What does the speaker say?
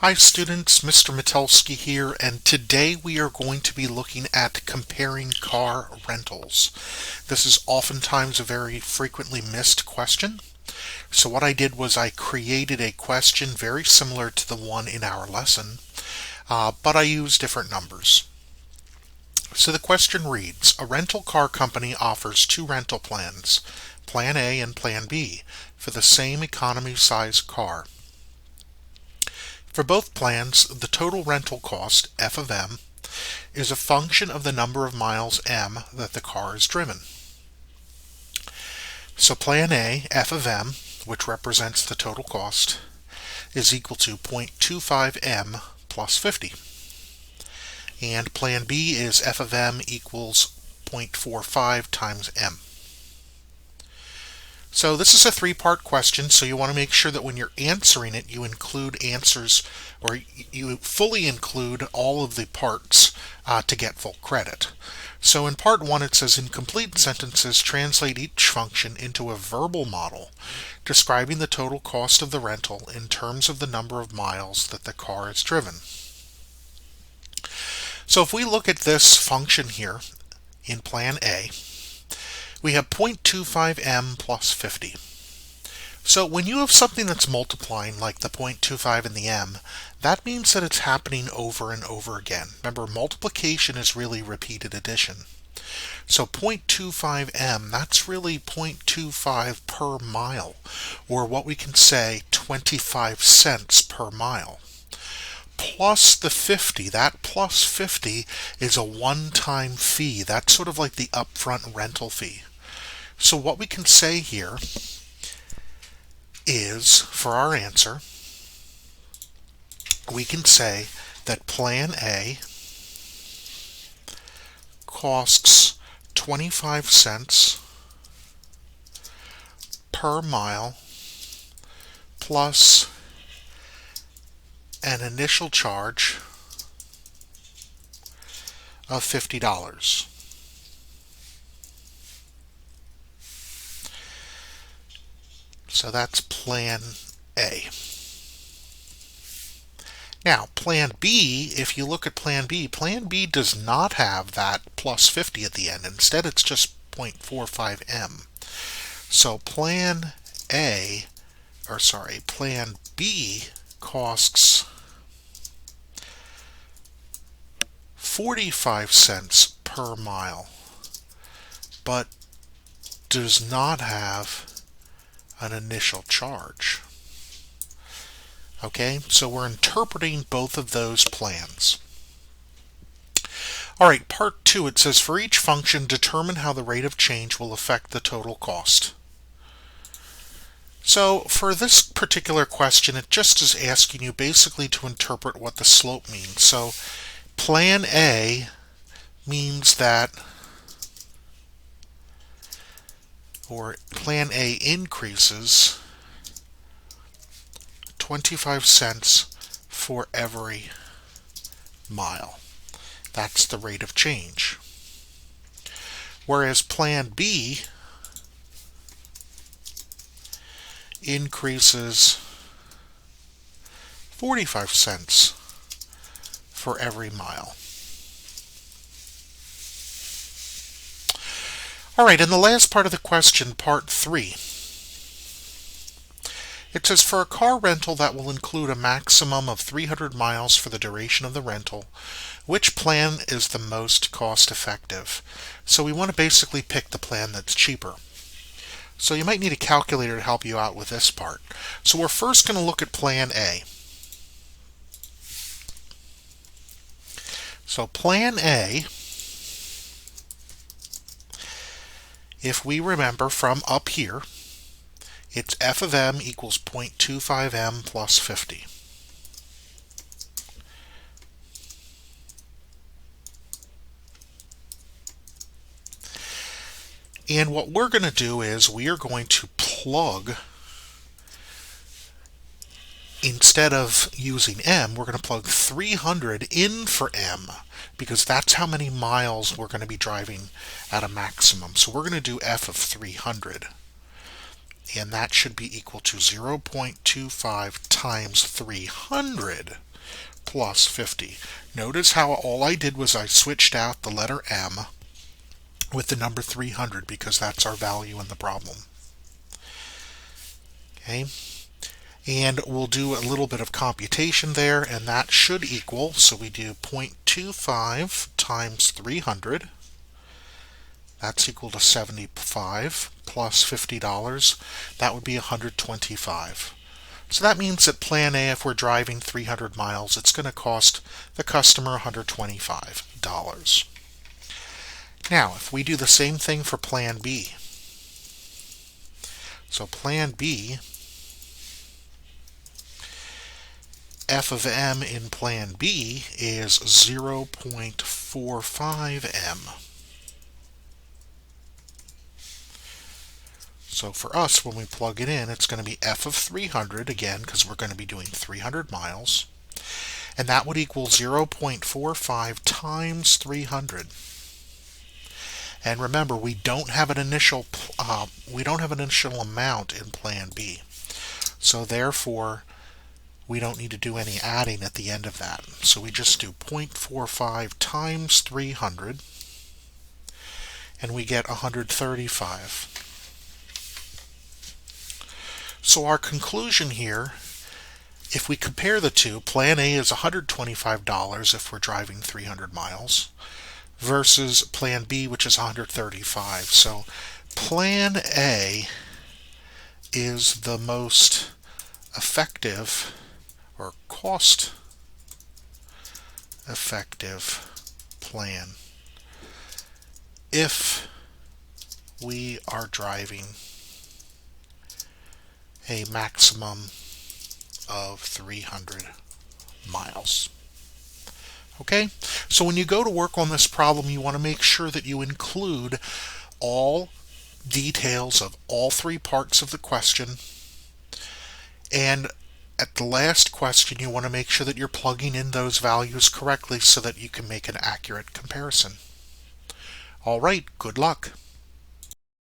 Hi students, Mr. Metelsky here, and today we are going to be looking at comparing car rentals. This is oftentimes a very frequently missed question. So what I did was I created a question very similar to the one in our lesson, but I used different numbers. So the question reads, a rental car company offers two rental plans, Plan A and Plan B, for the same economy size car. For both plans, the total rental cost, F of M, is a function of the number of miles M that the car is driven. So Plan A, F of M, which represents the total cost, is equal to 0.25 M plus 50. And Plan B is F of M equals 0.45 times M. So this is a three-part question, so you want to make sure that when you're answering it, you include answers, or you fully include all of the parts to get full credit. So in part one, it says, in complete sentences, translate each function into a verbal model describing the total cost of the rental in terms of the number of miles that the car is driven. So if we look at this function here in Plan A, we have 0.25 M plus 50. So when you have something that's multiplying, like the 0.25 and the M, that means that it's happening over and over again. Remember, multiplication is really repeated addition. So 0.25 M, that's really 0.25 per mile, or what we can say 25 cents per mile. Plus the 50, that plus 50 is a one-time fee. That's sort of like the upfront rental fee. So what we can say here is, for our answer, we can say that Plan A costs 25 cents per mile plus an initial charge of $50. So that's Plan A. Now, Plan B, if you look at Plan B does not have that plus 50 at the end. Instead, it's just 0.45 M. So Plan B costs 45 cents per mile, but does not have an initial charge. Okay, so we're interpreting both of those plans. All right, part two, it says, for each function, determine how the rate of change will affect the total cost. So for this particular question, it just is asking you basically to interpret what the slope means. So Plan A means that, or Plan A increases 25 cents for every mile. That's the rate of change. Whereas Plan B increases 45 cents for every mile. All right, and the last part of the question, part three. It says, for a car rental that will include a maximum of 300 miles for the duration of the rental, which plan is the most cost-effective? So we want to basically pick the plan that's cheaper. So you might need a calculator to help you out with this part. So we're first going to look at Plan A. So Plan A, if we remember from up here, it's F of M equals 0.25 M plus 50. And what we're going to do is we are going to plug, instead of using M, we're going to plug 300 in for M, because that's how many miles we're going to be driving at a maximum. So we're going to do F of 300. and that should be equal to 0.25 times 300 plus 50. Notice how all I did was I switched out the letter M with the number 300 because that's our value in the problem. Okay, and we'll do a little bit of computation there, and that should equal, so we do 0.25 times 300. That's equal to 75 plus $50. That would be 125. So that means that Plan A, if we're driving 300 miles, it's going to cost the customer $125. Now, if we do the same thing for Plan B, so Plan B, f of m in Plan B is 0.45 m. So for us, when we plug it in, it's going to be f of 300, again, because we're going to be doing 300 miles. And that would equal 0.45 times 300. And remember, we don't have an initial amount in Plan B. So therefore, we don't need to do any adding at the end of that. So we just do 0.45 times 300, and we get 135. So our conclusion here, if we compare the two, Plan A is $125 if we're driving 300 miles, versus Plan B, which is $135. So Plan A is the most effective or cost-effective plan if we are driving a maximum of 300 miles. Okay, so when you go to work on this problem, you want to make sure that you include all details of all three parts of the question, and at the last question you want to make sure that you're plugging in those values correctly so that you can make an accurate comparison. All right, good luck.